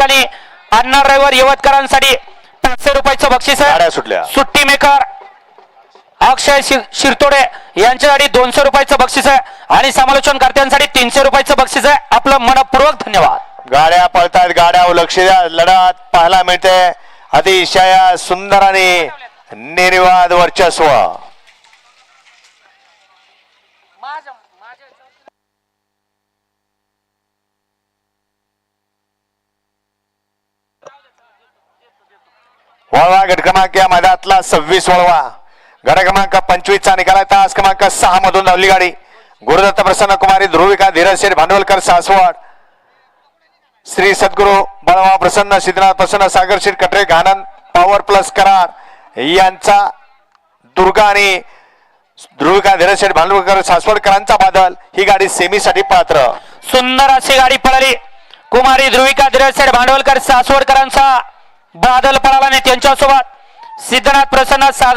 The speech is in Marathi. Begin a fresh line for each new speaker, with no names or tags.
आणि अण्णा ड्रायव्हर यवतकरांसाठी 500 रुपयाचं बक्षीस आहे. सुट्टी मेकर अक्षय शिरतोडे यांच्यासाठी 200 रुपयाचं बक्षीस आहे आणि समालोचनकर्त्यांसाठी 300 रुपयाचं बक्षीस आहे. आपलं मनपूर्वक धन्यवाद.
गाड्या पळतायत, गाड्या लक्ष द्या, लढत पाहायला मिळते. अतिशय सुंदर आणि निर्वाद वर्चस्व. वळवा गट क्रमांक या मैदानातला 26 वळवा. गट क्रमांक 25 चा निकाला तास क्रमांक 6 मधून धावली गाडी. गुरुदत्त प्रसन्न कुमारी, ध्रुविका धीरज शेठ भांडवलकर सासवड, श्री सद्गुरु बळवा प्रसन्न, सिद्धनाथ प्रसन्न, सागर शेठ कटरे घाणन, पॉवर प्लस करार यांचा दुर्गा आणि ध्रुविका धीरज शेठ भांडवलकर सासवडकरांचा बादल. ही गाडी सेमीसाठी पात्र.
सुंदर अशी गाडी पळाली. कुमारी ध्रुविका धीरज शेठ भांडवलकर सासवडकरांचा बादल पळाला आणि त्यांच्यासोबत सिद्धनाथ प्रसन्न, सागर